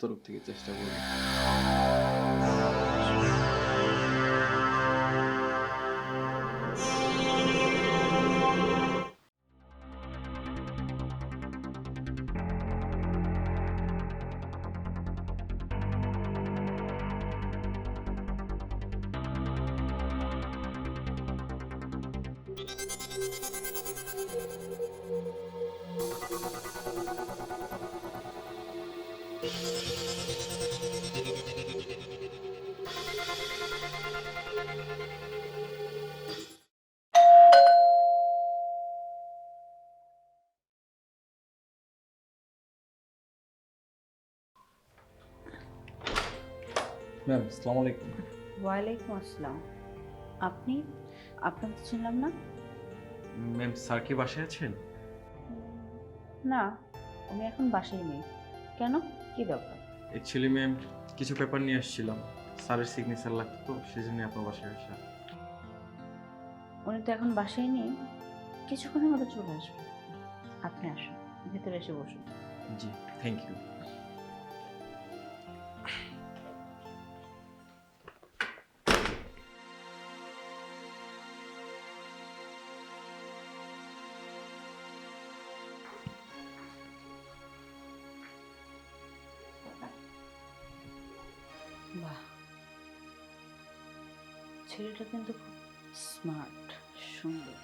তরফ থেকে চেষ্টা করব। ম্যাম আসসালামু আলাইকুম। ওয়ালাইকুম আসসালাম। আপনি? আপনাকে তো চিনলাম না। ম্যাম স্যার কি বাসায় আছেন? না, আমি এখন বাসায় নেই। কেন? কি দরকার? অ্যাকচুয়ালি ম্যাম কিছু পেপার নিয়ে আসছিলাম, স্যারের সিগনেচার লাগতো তো সেজন্য আপনার বাসায় আসা। উনি তো এখন বাসায় নেই, কিছুক্ষণের মধ্যে চলে আসবে। আপনি আসুন, ভেতরে এসে বসুন। জি থ্যাংক ইউ। বাহ, ছেলেটা কিন্তু খুব স্মার্ট, সুন্দর।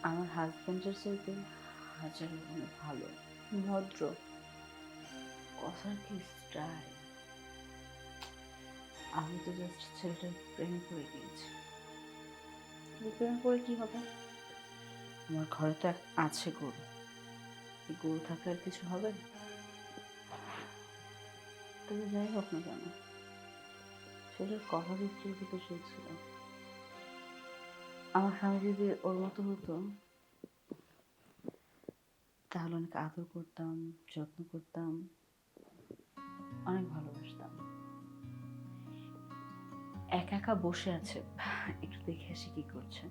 আমার হাজব্যান্ডের চাইতে হাজার গুণে ভালো, ভদ্র, কথার কি স্টাইল। আমি তো জাস্ট ছেলেটার প্রেমে পড়ে গিয়েছি। প্রেমে পড়ে কি হবে? আমার ঘরে তো আছে গরু, এই গরু থাকলে আর কিছু হবে? তবে যাই হোক না কেন, ছেলের কথা বিক্রির ভিতর চলছিল। আমার স্বামী যদি ওর মতো হতো তাহলে অনেক আদর করতাম, যত্ন করতাম, অনেক ভালোবাসতাম। একা একা বসে আছে, একটু দেখে আসি কি করছে।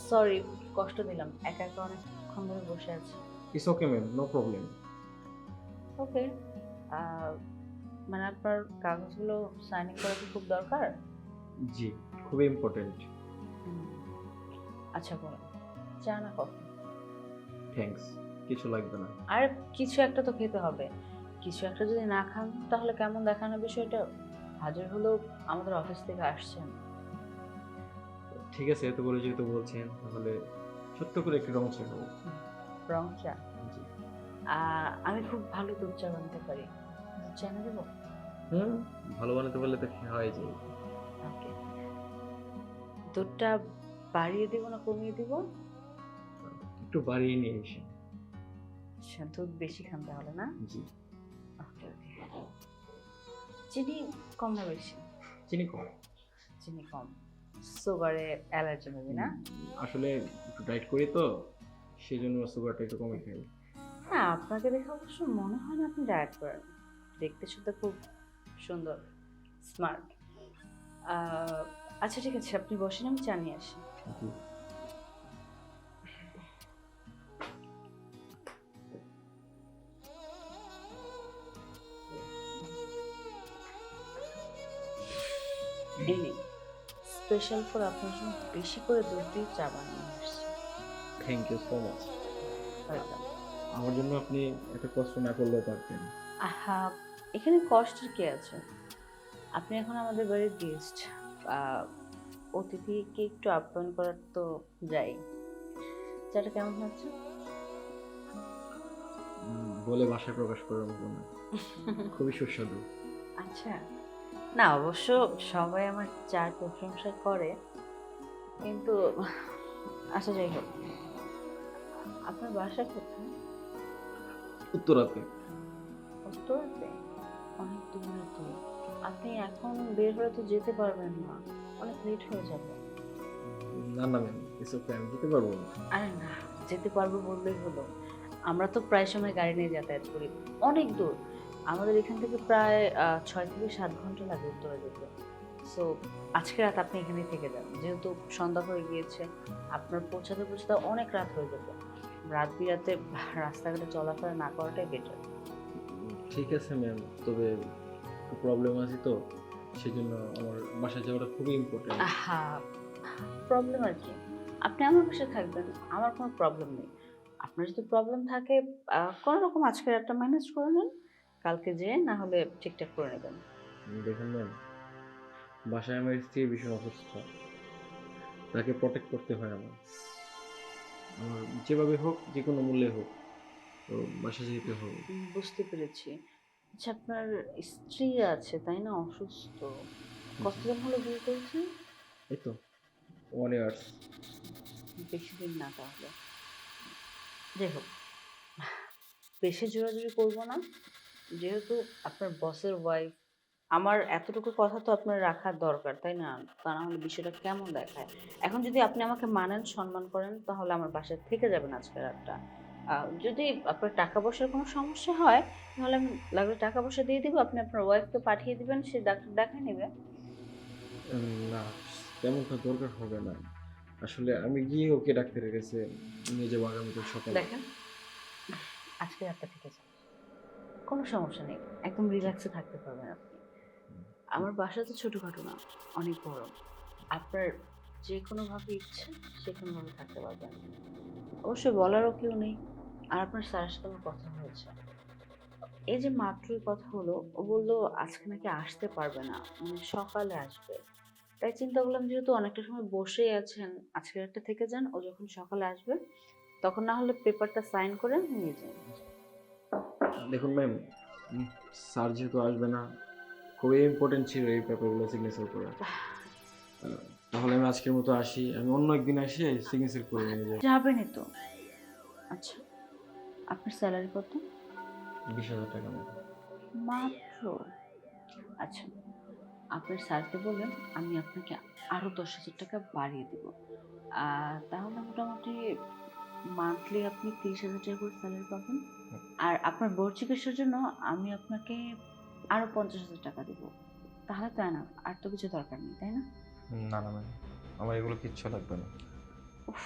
সরি, কষ্ট দিলাম। একা একা অনেকক্ষণ ধরে বসে আছে। It's okay ma'am, no problem. Okay, মানে আপনার কাগজগুলো সাইনিং করা কি খুব দরকার? জি খুবই ইম্পর্টেন্ট। হুম, আচ্ছা বলেন, চা না কফি? থ্যাঙ্কস, কিছু লাগবে না। আর কিছু একটা তো খেতে হবে। কিছু একটা যদি না খান তাহলে কেমন দেখানো বিষয়টা। হাজার হলেও আমাদের অফিস থেকে আসছেন। ঠিক আছে, এত করে যেহেতু বলছেন তাহলে ছোট্ট করে একটু রং চা খাবো। রং চা? জি। আমি খুব ভালো দুধ চা বানাতে পারি। দুধ চা এনে দেবো? হুম, ভালো বানাতে পারলে তো হয় যায়। ওকে, দুধটা বাড়িয়ে দিব না কমিয়ে দিব? একটু বাড়িয়ে নিয়ে এসে। আচ্ছা, দুধ বেশি খান তাহলে না? জি। ওকে ওকে। চিনি কম না বেশি? চিনি কম। চিনি কম, সুগারে অ্যালার্জি হবে না? আসলে একটু ডায়েট করি তো সেজন্য সুগারটা একটু কমে খাই। না, আপনাকে দেখে অবশ্য মনে হয় না আপনি ডায়েট করেন। দেখতে শুধু খুব সুন্দর, স্মার্ট। আচ্ছা ঠিক আছে, আপনি বসেন, আমি চা নিয়ে আসি। জি। এই নিন, স্পেশাল ফর আপনার জন্য বেশি করে দুধ দিয়ে চা বানিয়ে আসছি। Thank you so much. Welcome. আমার জন্য আপনি এত কষ্ট না করলেও পারতেন। আহা, এখানে কষ্টের কি আছে? আপনি এখন আমাদের বাড়ির গেস্ট, অতিথিকে একটু আপ্যায়ন করার তো যাই। চাটা কেমন হচ্ছে? বলে ভাষায় প্রকাশ করার মতো না, খুবই সুস্বাদু। আচ্ছা, না অবশ্য সবাই আমার চার প্রশংসা করে, কিন্তু আচ্ছা যাই হোক, আপনার বাসা কোথায়? উত্তরাতে। উত্তরাতে? অনেক দূরে তো। আপনি এখন বের হলে তো যেতে পারবেন না, অনেক লেট হয়ে যাবে। না না ম্যাম, ইটস ওকে, আমি যেতে পারবো না। আরে না, যেতে পারবো বললেই হলো। আমরা তো প্রায় সময় গাড়ি নিয়ে যাতায়াত করি, অনেক দূর। আমাদের এখান থেকে প্রায় 6 থেকে 7 ঘন্টা লাগে উত্তরা যেতে। সো আজকে রাত আপনি এখানেই থেকে যান, যেহেতু সন্ধ্যা হয়ে গিয়েছে, আপনার পৌঁছাতে পৌঁছাতে অনেক রাত হয়ে যাবে। রাত বিরাতে রাস্তাঘাটে চলাফেরা না করাটাই বেটার। ঠিক আছে ম্যাম, তবে একটু প্রবলেম আছে তো, সেই জন্য আমার বাসায় যাওয়াটা খুবই ইম্পর্টেন্ট। হ্যাঁ, প্রবলেম আর কি, আপনি আমার পাশে থাকবেন, আমার কোনো প্রবলেম নেই। আপনার যদি প্রবলেম থাকে কোনো রকম আজকে রাতটা ম্যানেজ করে নেন, কালকে যেয়ে না হলে ঠিকঠাক করে নেবেন। দেখুন ম্যাম, বাসায় আমার স্ত্রী ভীষণ অসুস্থ, তাকে প্রোটেক্ট করতে হয় আমার। আমার যেভাবে হোক, যে কোনো মূল্যে হোক, তো বাসা যেতে হবে। বুঝতে পেরেছি। আচ্ছা, আপনার স্ত্রী আছে তাই না, অসুস্থ? কতদিন হলো বিয়ে করেছেন? এই তো 1 ইয়ার্স। বেশি দিন না তাহলে। যাই হোক, বেশি জোরাজুরি করবো না, যেহেতু আপনার বসের ওয়াইফ। আমার এতটুকু কথা তো আপনার রাখার দরকার তাই না? তা না হলে বিষয়টা কেমন দেখায়। এখন যদি আপনি আমাকে মানেন, সম্মান করেন, তাহলে আমার বাসায় থেকে যাবেন আজকে রাতটা। যদি আপনার টাকা পয়সার কোনো সমস্যা হয়, তাহলে আমি লাগলে টাকা পয়সা দিয়ে দিব, আপনি আপনার ওয়াইফকে পাঠিয়ে দিবেন, সে ডাক্তার দেখায় নেবে। না, তেমনটা দরকার হবে না। আসলে আমি গিয়ে ওকে ডাক্তারের কাছে নিয়ে যাবো আগামীকাল সকালে। দেখেন, আজকে রাতটা থেকে যান, কোনো সমস্যা নেই, একদম রিল্যাক্সে থাকতে পারবেন আপনি। আমার বাসা তো ছোটখাটো না, অনেক বড়। আপনার যে কোনোভাবে ইচ্ছে সে কোনোভাবে থাকতে পারবেন, অবশ্যই বলারও কেউ নেই। আর আপনার স্যারের সাথে আমার কথা হয়েছে, এই যে মাত্রই কথা হলো, ও বললো আজকে নাকি আসতে পারবে না, মানে সকালে আসবে। তাই চিন্তা করলাম, যেহেতু অনেকটা সময় বসেই আছেন, আজকে একটা থেকে যান, ও যখন সকালে আসবে তখন না হলে পেপারটা সাইন করে নিয়ে যান। দেখুন ম্যাম, স্যার যেহেতু আসবে না, খুবই ইম্পর্টেন্ট ছিল এই পেপারগুলো সিগনেচার করা। তাহলে আমি আজকের মতো আসি, আমি অন্য একদিন আসি সিগনেচার করে নিয়ে যাই। যাবেনই তো। আচ্ছা, আপনার স্যালারি কত? 20,000 টাকা ম্যাম। মাত্র? আচ্ছা, আপনার স্যারকে বলেন আমি আপনাকে আরো 10,000 টাকা বাড়িয়ে দিব। তাহলে মোটামুটি মান্থলি আপনি 30,000 টাকা করে স্যালারি পাবেন। আর আপনার বউর চিকিৎসার জন্য আমি আপনাকে আরো 50,000 টাকা দিব। তাহলে তাই না, আর তো কিছু দরকার নেই তাই না? না না ম্যাম, আমার এগুলো কিচ্ছু লাগবে না। উফ,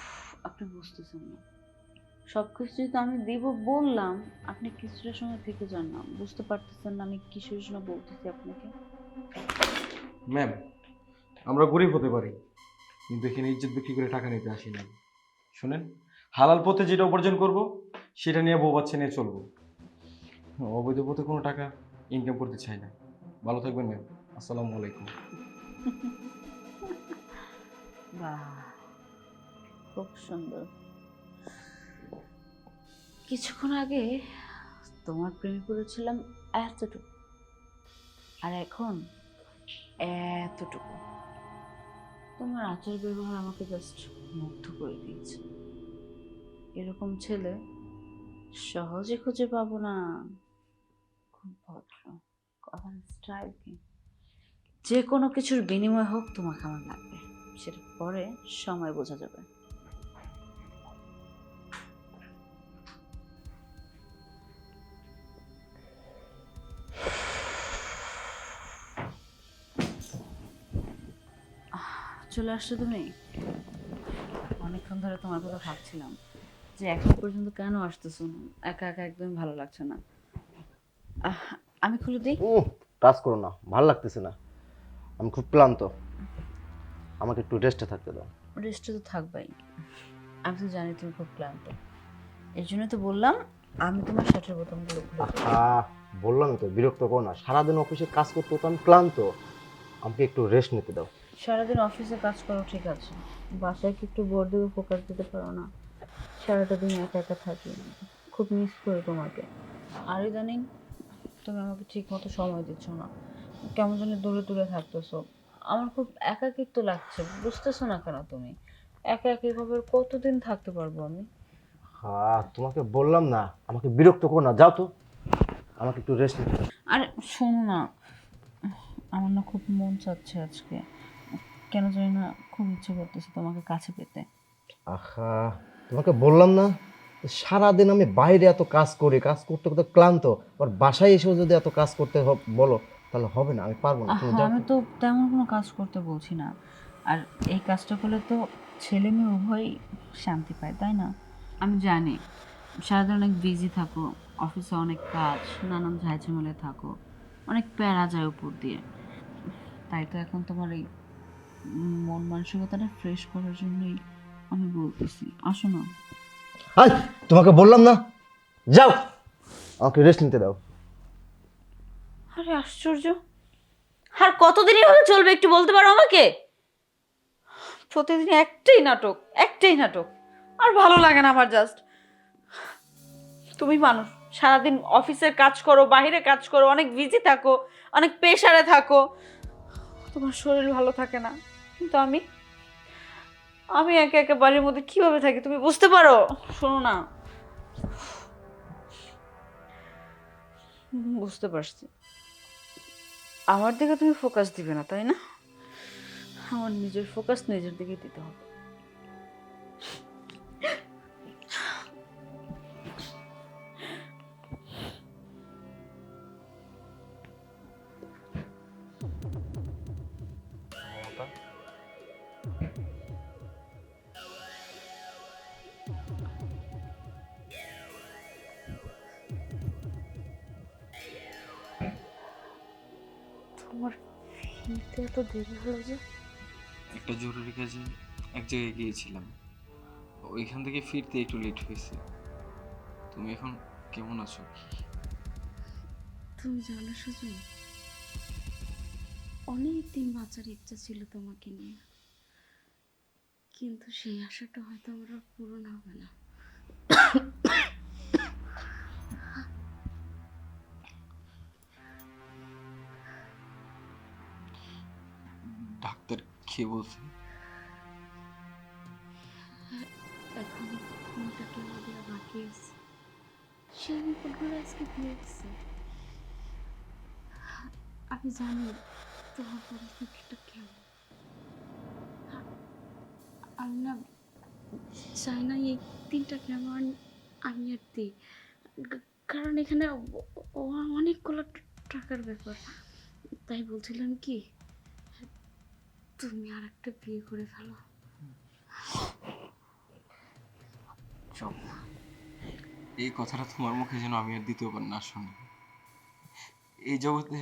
আপনি বুঝতেছেন না, সবকিছু তো আমি দিব বললাম, আপনি কিছুটা সময় থেকে যান না, বুঝতে পারতেছেন না আমি কিসের জন্য বলতেছি আপনাকে? ম্যাম, আমরা গরিব হতে পারি, কিন্তু এখানে ইজ্জত বিক্রি করে টাকা নিতে আসি না। শুনেন, হালাল পথে যেটা উপার্জন করব সেটা নিয়ে বউ বাচ্চা নিয়ে চলবো। অবৈধ পথে কোনো টাকা ইনকাম করতে চাই না। ভালো থাকবেন ম্যাম। আসসালামু আলাইকুম। বাহ, খুব সুন্দর। কিছুক্ষণ আগে তোমার প্রেমে পড়েছিলাম এতটুকু, আর এখন এতটুকু। তোমার আচার ব্যবহার আমাকে জাস্ট মুগ্ধ করে দিয়েছে। এরকম ছেলে সহজে খুঁজে পাবো না। খুব ভদ্র, কথার স্টাইল কি, যে কোনো কিছুর বিনিময় হোক তোমাকে আমার লাগবে, সেটা পরে সময় বোঝা যাবে। চলে আসছো তুমি? অনেকক্ষণ ধরে তোমার কথা ভাবছিলাম যে এখন পর্যন্ত কেন আসতেছো না, একা একা একদম ভালো লাগছে না। আহ, আমি খুলে দিই। কাজ করো না, ভাল লাগতেছে না, আমি খুব ক্লান্ত, আমাকে একটু রেস্টে থাকতে দাও। রেস্টে তো থাকবাই, আমি তো জানি তুমি খুব ক্লান্ত, এর জন্য তো বললাম আমি তোমার শার্টের বোতামগুলো খুলে দিই। বললাম তো বিরক্ত করো না, সারাদিন অফিসে কাজ করতে করতে আমি ক্লান্ত, আমাকে একটু রেস্ট নিতে দাও। সারাদিন অফিসে কাজ করো ঠিক আছে, বাসায় কি একটু বোর দিকে ফোকাস দিতে পারো না? সারাটা দিন একা একা থাকি, খুব মিস করি তোমাকে। আর ইদানিং তুমি আমাকে ঠিক মতো সময় দিচ্ছ না, কেমন যেন দূরে দূরে থাকতেছো, আমার খুব একাকিত্ব লাগছে, বুঝতেছো না কেন তুমি? একা একা এভাবে আর কতদিন থাকতে পারবো আমি? তোমাকে বললাম না, আমাকে বিরক্ত করো না, যাও তো, আমাকে একটু রেস্ট নিতে দাও। আরে শোনো না, আমার না খুব মন চাচ্ছে আজকে, কেন জানি না খুব ইচ্ছে করতেছে তোমাকে কাছে পেতে। আহা, তোমাকে বললাম না, সারাদিন আমি বাইরে এত কাজ করি, কাজ করতে করতে ক্লান্ত, আর বাসায় এসেও যদি এত কাজ করতে বলো, তাহলে হবে না, আমি পারবো না। তুমি আহা, যাও আমি তো। তো তেমন কোনো কাজ করতে বলছি না। আর এই কাজটা করলে তো ছেলে মেয়ে উভয়ই শান্তি পায়, তাই না? আমি জানি সারাদিন অনেক বিজি থাকো, অফিসে অনেক কাজ, নানান ঝামেলায় থাকো, অনেক প্যারা যায় উপর দিয়ে। তাই তো এখন তোমার এই মন মানসিকতাটা ফ্রেশ করার জন্যই আমি বলতেছি, আসো না। হাই, তোমাকে বললাম না, যাও, আমাকে রেস্ট নিতে দাও। আরে আশ্চর্য, আর কতদিন এভাবে চলবে একটু বলতে পারো আমাকে? প্রতিদিন একটাই নাটক, একটাই নাটক। আর ভালো লাগে না আমার। জাস্ট তুমি মানুষ, সারাদিন অফিসের কাজ করো, বাইরে কাজ করো, অনেক বিজি থাকো, অনেক প্রেশারে থাকো, তোমার শরীর ভালো থাকে না। কিন্তু আমি আমি একা একা বাড়ির মধ্যে কিভাবে থাকি তুমি বুঝতে পারো? শোনো না, বুঝতে পারছি আমার দিকে তুমি ফোকাস দিবে না, তাই না? আমার নিজের ফোকাস নিজের দিকে দিতে হবে। তোমার ফিরতে এত দেরি হলো যে? একটা জরুরি কাজে এক জায়গায় গিয়েছিলাম, ওইখান থেকে ফিরতে একটু লেট হয়েছে। তুমি এখন কেমন আছো? তুমি জানো সুজন, অনেক দিন বাঁচার ইচ্ছা ছিল তোমাকে নিয়ে, কিন্তু সেই আশাটা হয়তো আমার আর পূরণ হবে না। ডাক্তার কে বলছে? এখন কোনটাকে আমাদের বাকি আছে, সেই রিপোর্টগুলো আজকে দিয়েছে। আমি জানি তোমার পরিস্থিতিটা কেমন। আমি না চাই না এই 3টা কেমন আমি আর দিই, কারণ এখানে অনেকগুলো টাকার ব্যাপার। তাই বলছিলাম কি, তুমি আর একটা বিয়ে করে ফেলো। সব এই কথাটা তোমার মুখে যেন আমি আর দ্বিতীয়বার না শুনি। এই জগতে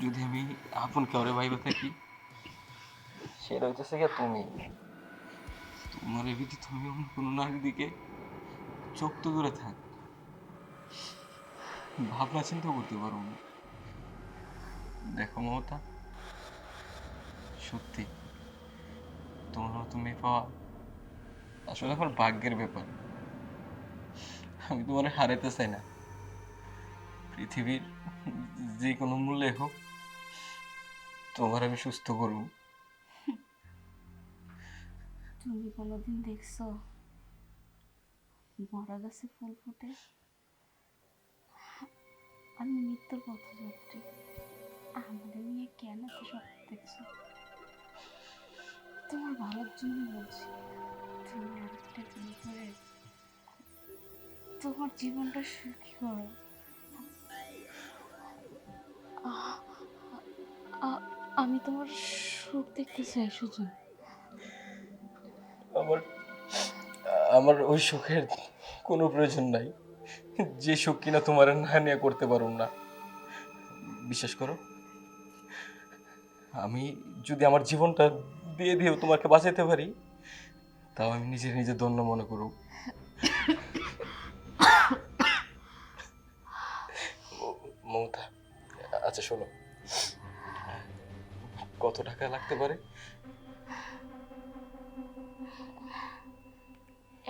যদি আমি আপন কাউরে ভাইবা থাকি, সেটা হইতেছে গিয়া তুমি। তোমার এই ব্যতীত আমি অন্য কোনো নারীর দিকে চোখ তো দূরে থাক, ভাবনা চিন্তা করতে পারবো না। দেখো মমতা, সত্যি তোমার মতো মেয়ে পাওয়া আসলে আমার ভাগ্যের ব্যাপার। আমি তোমার হারাইতে চাই না, পৃথিবীর যে কোনো মূল্যে হোক তোমার আমি সুস্থ করবো। তুমি কোনোদিন দেখছো মরা গাছে ফুল ফোটে? আমি মৃত্যুর পথযাত্রী, আমাদের নিয়ে কেন এত স্বপ্ন দেখছো? তোমার ভালোর জন্য বলছি, তুমি আরেকটা বিয়ে করে তোমার জীবনটা সুখী করো। আ- আ- আমি তোমার সুখ দেখতে চাই সুজন। আমার আমার ওই সুখের কোনো প্রয়োজন নাই, যে সুখ কিনা তোমার না নিয়ে করতে পারুম না। বিশ্বাস করো, আমি যদি আমার জীবনটা দিয়ে দিয়েও তোমাকে বাঁচাইতে পারি, তাও আমি নিজে নিজে ধন্য মনে করব। মমতা, আচ্ছা শোনো, কত টাকা লাগতে পারে?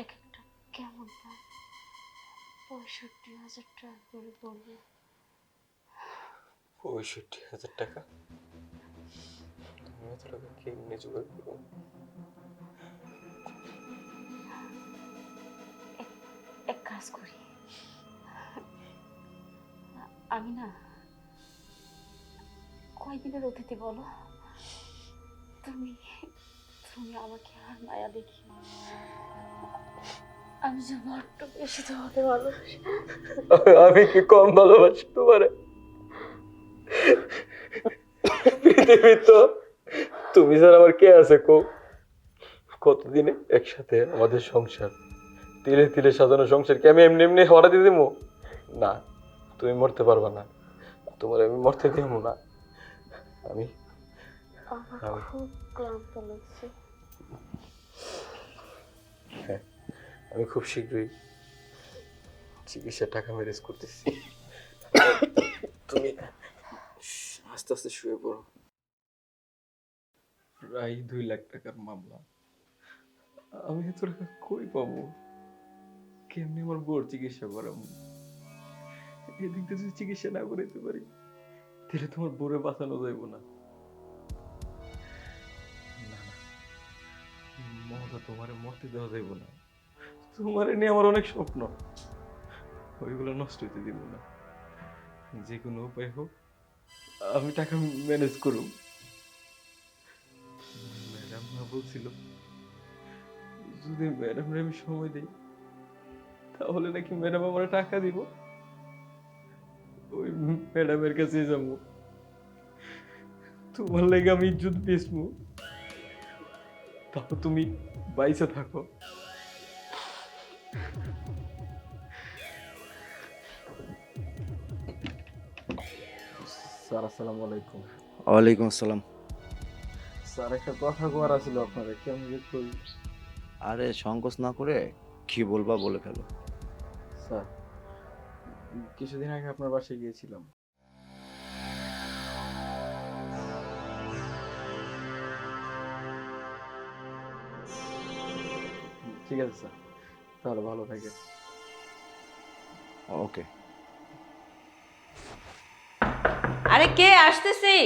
এক একটা কেমন দাম? 65,000 টাকা করে পড়বে। 65,000 টাকা? আমি এত টাকা কেমনে জোগাড় করবো? এক কাজ করি, আমি না কয়দিনের অতিথি বলো? তুমি তুমি আমাকে আর মায়া দেখি, আমি যে বড্ড বেশি তোমাকে ভালোবাসি। আমি কি কম ভালোবাসি তোমারে? পৃথিবী তো তুমি স্যার আমার কে আছে কো? কতদিনে একসাথে আমাদের সংসার, তিলে তিলে সাজানো সংসারকে আমি এমনি এমনি হরা দিয়ে দেবো? না, তুমি মরতে পারবা না, তোমার আমি মরতে দেবো না। আমি আমার খুব ক্লান্ত লাগছে। হ্যাঁ, আমি খুব শীঘ্রই চিকিৎসার টাকা ম্যানেজ করতেছি। তুমি আস্তে আস্তে শুয়ে পড়ো। প্রায় 2 লাখ টাকার মামলা, আমি এত টাকা কই পাবো? কেমনি আমার বউর চিকিৎসা করাবো? এদিক দিয়ে যদি চিকিৎসা না করাইতে পারি তাহলে তোমার বউরে বাঁচানো যাইব না। না না মমতা, তোমারে মরতে দেওয়া যাইব না। তোমারে নিয়ে আমার অনেক স্বপ্ন, ওইগুলো নষ্ট হইতে দিব না। যে কোনো উপায় হোক আমি টাকা ম্যানেজ করুম। ম্যাডাম বলছিল যদি ম্যাডামরে আমি সময় দিই তাহলে নাকি ম্যাডাম আমার টাকা দিব। ওই ম্যাডামের কাছে যাবো, তোমার লাগে আমি ইজ্জত বেচবো, তারপর তুমি বাইসে থাকো। স্যার আসসালামু আলাইকুম। ওয়ালাইকুম আসসালাম। স্যার একটা কথা কোয়ার ছিল আপনারা, কেমন করি? আরে সংকোচ না করে কি বলবা বলে ফেলো। স্যার কিছুদিন আগে আপনার বাসায় গিয়েছিলাম। ঠিক আছে স্যার, তাহলে ভালো থাকেন। ওকে। আরে কে আসতেছি?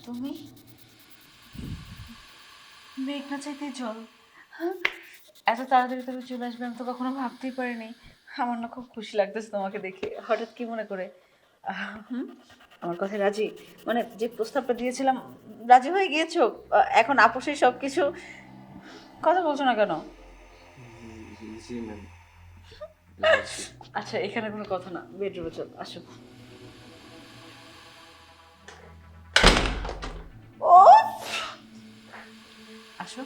তুমি মেঘ না চাইতে জল, হ্যাঁ? এত তাড়াতাড়ি তুমি চলে আসবে আমি তো কখনো ভাবতেই পারিনি। আমার না খুব খুশি লাগতেছে তোমাকে দেখে। হঠাৎ কি মনে করে আমার কথায় রাজি, মানে যে প্রস্তাবটা দিয়েছিলাম রাজি হয়ে গিয়েছো? এখন আপোষেই সব কিছু, কথা বলছো না কেন? জি ম্যাম। আচ্ছা এখানে কোনো কথা না, বেডরুমে চল, আসো। ও আসো।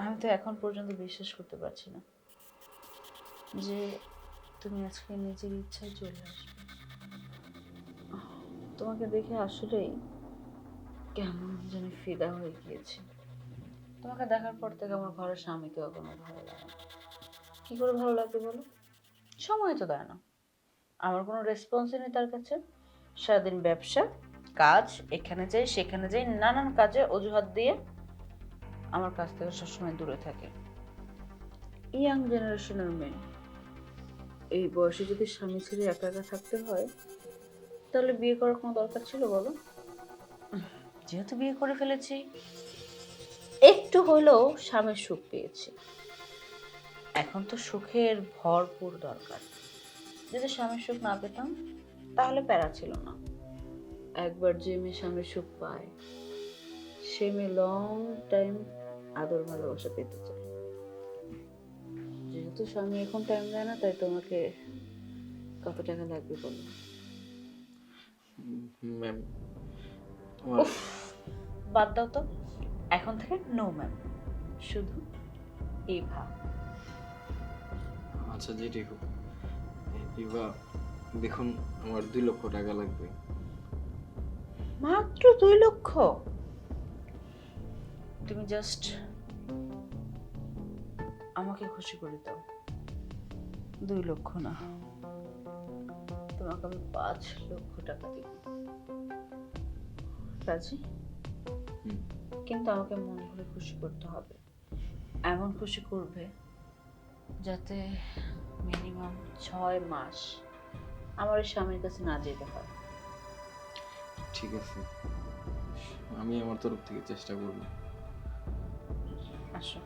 আমি তো এখন পর্যন্ত বিশ্বাস করতে পারছি না যে তুমি আজকে নিজের ইচ্ছায় চলে আসবে। তোমাকে দেখে আসলেই কেমন জানি ফিদা হয়ে গিয়েছে। তোমাকে দেখার পর থেকে আমার ঘরের স্বামীকেও কোনো ভালো লাগে না। কি করে ভালো লাগবে বলো? সময় তো দেয় না, আমার কোনো রেসপন্সই নেই তার কাছে। সারাদিন ব্যবসা কাজ, এখানে যাই সেখানে যাই, নানান কাজে অজুহাত দিয়ে আমার কাছ থেকে সবসময় দূরে থাকে। ইয়াং জেনারেশনের মেয়ে, এই বয়সে যদি স্বামী ছেড়ে একা একা থাকতে হয় তাহলে বিয়ে করার কোনো দরকার ছিল বলো? যেহেতু বিয়ে করে ফেলেছি, একটু হলেও স্বামীর সুখ পেয়েছি, এখন তো সুখের ভরপুর দরকার। যদি স্বামীর সুখ না পেতাম তাহলে প্যারা ছিল না। একবার যে মেয়ে স্বামীর সুখ পায় সে মেয়ে লং টাইম আদর ভালোবাসা পেতে চায়। যেহেতু স্বামী এখন টাইম দেয় না, তাই তোমাকে কত টাকা লাগবে বলো? ম্যাম উফ, বাদ দাও তো, এখন থেকে নো ম্যাম, শুধু ইভা। আচ্ছা যেটাই হোক, ইভা দেখুন আমার 2 লক্ষ টাকা লাগবে। মাত্র 2 লক্ষ? তুমি জাস্ট আমাকে খুশি করে দাও। 2 লক্ষ না, তোমাকে আমি 5 লক্ষ টাকা দিব। রাজি? কিন্তু আমাকে মন ভরে খুশি করতে হবে, এমন খুশি করবে যাতে মিনিমাম 6 মাস আমার ওই স্বামীর কাছে না যেতে হয়। ঠিক আছে, আমি আমার তরফ থেকে চেষ্টা করব। আসো।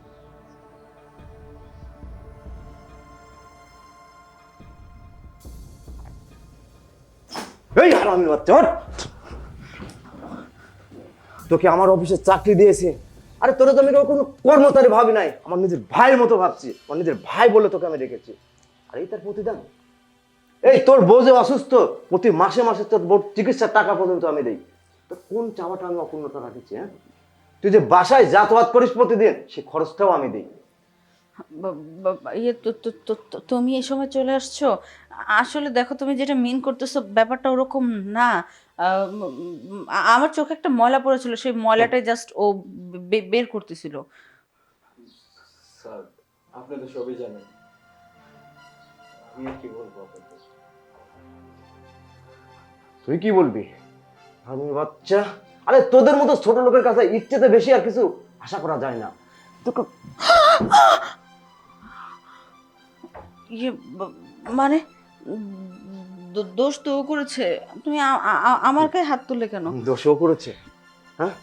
এই হারামি বাচ্চা, ওঠ! তোকে আমার অফিসে চাকরি দিয়েছে, আরে তোরা তো আমি কোনো কর্মচারী ভাবি নাই, আমার নিজের ভাইয়ের মতো ভাবছি, আমার নিজের ভাই বলে তোকে আমি রেখেছি। আর এই তার প্রতিদান। এই তোর বউ যে অসুস্থ, প্রতি মাসে মাসে তোর বউ চিকিৎসার টাকা পর্যন্ত আমি দেই। তো কোন চাওয়াটা আমি অপূর্ণতা রাখেছি? হ্যাঁ, তুই যে বাসায় যাতায়াত করিস প্রতিদিন, সেই খরচটাও আমি দিই। ইয়ে তুমি এই সময় চলে আসছো। আসলে দেখো, তুমি যেটা মিন করতেছো ব্যাপারটা ওরকম না। আমার চোখে একটা ময়লা পড়েছিল, সেই ময়লাটাই জাস্ট ও বের করতেছিল। স্যার, আপনি তো সবই জানেন, আমি আর কি বলবো আপনাদের। তুই কি বলবি? আমি বাচ্চা, আরে তোদের মতো ছোট লোকের কাছে ইচ্ছেতে বেশি আর কিছু আশা করা যায় না। তোকে ইয়ে মানে দোষ তো ও করেছে, তুমি আমার গায়ে হাত তুললে কেন? দোষও করেছে? হ্যাঁ,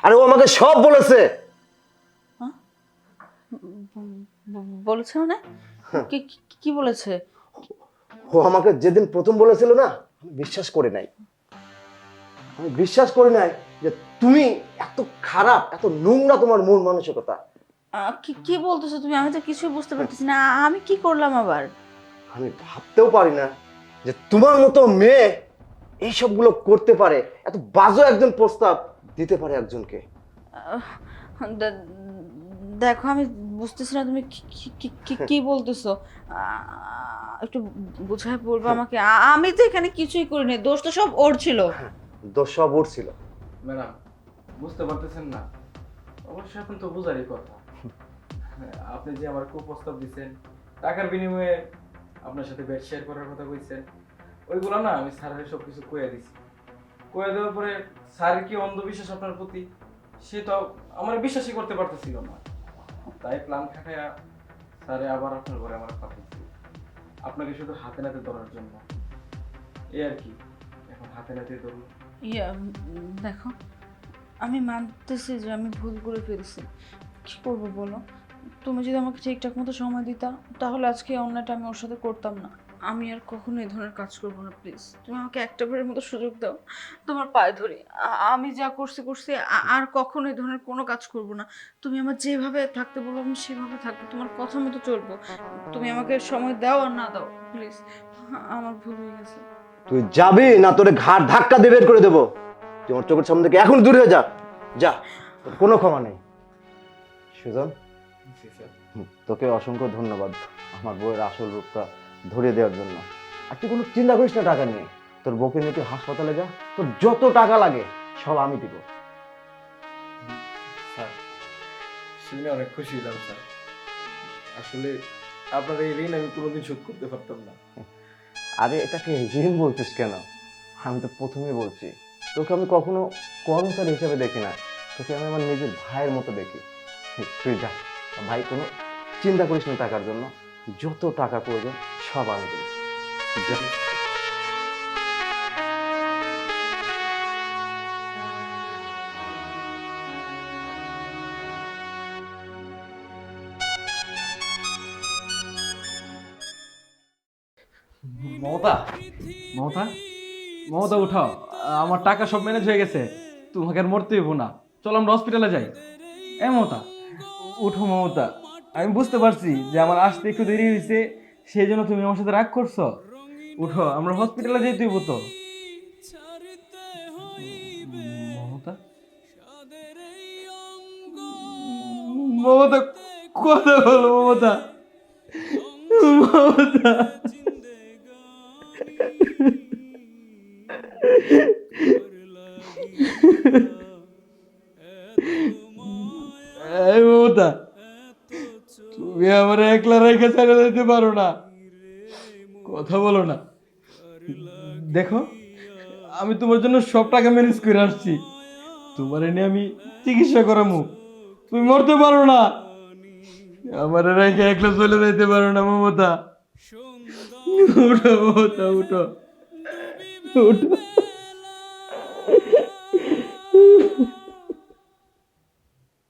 আরে ও আমাকে সব বলেছে। বলেছে মানে? কি বলেছে? ও আমাকে যেদিন প্রথম বলেছিল না, আমি বিশ্বাস করি নাই। আমি বিশ্বাস করি নাই যে তুমি এত খারাপ, এত নোংরা তোমার মন মানসিকতা। কি বলতেছো তুমি? আমি তো কিছুই বুঝতে পারতেছি না। আমি কি করলাম আবার? আমি ভাবতেও পারি না যে তোমার মতো মেয়ে এইসবগুলো করতে পারে, এত বাজে একজন প্রস্তাব দিতে পারে একজনকে। দেখো, আমি বুঝতেছি না তুমি কি বলতেছো। একটু বুঝায় বলবো আমাকে? আমি তো এখানে কিছুই করিনি, দোষ তো সব ওর ছিল। দোষ সব ওর ছিল। ম্যাডাম, বুঝতে পারতেছেন না? অবশ্যই এখন তো বোঝারই কথা। আপনি যে আমার কুপ্রস্তাব দিচ্ছেন, টাকার বিনিময়ে আপনার সাথে বেড শেয়ার করার কথা কইছেন, ওইগুলো না আমি স্যারের সব কিছু কইয়া দিছি। কইয়া দেওয়ার পরে স্যার কি অন্ধবিশ্বাস আপনার প্রতি, সে তো আমার বিশ্বাসই করতে পারতেছিল না। তাই প্ল্যান খাটায়া স্যারে আবার আপনার ঘরে আমার পাঠিয়েছি, আপনাকে শুধু হাতে নাতে ধরার জন্য। এই আর কি, এখন হাতে নাতে ধরুন। দেখো, আমি মানতেছি যে আমি ভুল করে ফেলছি। কি করবো বলো? তুমি যদি আমাকে ঠিকঠাক মতো সময় দিতা, তাহলে আজকে এই অন্যায়টা আমি ওর সাথে করতাম না। আমি আর কখনো এই ধরনের কাজ করবো না। প্লিজ, তুমি আমাকে একটা বারের মতো সুযোগ দাও, তোমার পায়ে ধরি। আমি যা করছি আর কখনো এই ধরনের কোনো কাজ করব না। তুমি আমার যেভাবে থাকতে বলো আমি সেভাবে থাকবো, তোমার কথা মতো চলবো। তুমি আমাকে সময় দাও আর না দাও, প্লিজ। আমার ভুল হয়ে গেছে। তুই যাবি না তোরে ঘাট ধাক্কা দিয়ে বের করে দেবো? তুই আমার চোখের সামনে থেকে এখন দূরে হয়ে যা, যা, তোর কোনো ক্ষমা নেই। সুজন, তোকে অসংখ্য ধন্যবাদ আমার বউয়ের আসল রূপটা ধরিয়ে দেওয়ার জন্য। আর তুই কোনো চিন্তা করিস না টাকা নিয়ে। তোর বউকে নিয়ে তুই হাসপাতালে যা, তোর যত টাকা লাগে সব আমি দিব। স্যার, শুনে অনেক খুশি হলাম স্যার। আসলে আপনার এই ঋণ আমি কোনোদিন শোধ করতে পারতাম না। আরে এটাকে ঋণ বলছিস কেন? আমি তো প্রথমেই বলছি, তোকে আমি কখনো কর্মচারী হিসেবে দেখি না, তোকে আমি আমার নিজের ভাইয়ের মতো দেখি। তুই যা ভাই, কোনো চিন্তা করিস না টাকার জন্য, যত টাকা প্রয়োজন সব আমি দেব। যা। মমতা, মমতা, মমতা উঠাও, আমার টাকা সব ম্যানেজ হয়ে গেছে, তোমাকে আর মরতে হইব না। চলো আমরা হসপিটালে যাই। এ মমতা, উঠো মমতা। আমি বুঝতে পারছি যে আমার আসতে একটু দেরি হয়েছে, সেই জন্য তুমি আমার সাথে রাগ করছো। উঠো, আমরা হসপিটালে যেতে হইব তো। মমতা, মমতা, কথা বলো মমতা, মমতা। এই মমতা, তুমি আমার একলা রেখে ছেড়ে দিতে পারো না, কথা বলো না। দেখো, আমি তোমার জন্য সব টাকা ম্যানেজ করে আসছি, তোমার এনে আমি চিকিৎসা করামু, তুমি মরতে পারো না, আমার রেখে একলা চলে যেতে পারো না মমতা। উঠো মমতা, উঠো, উঠো।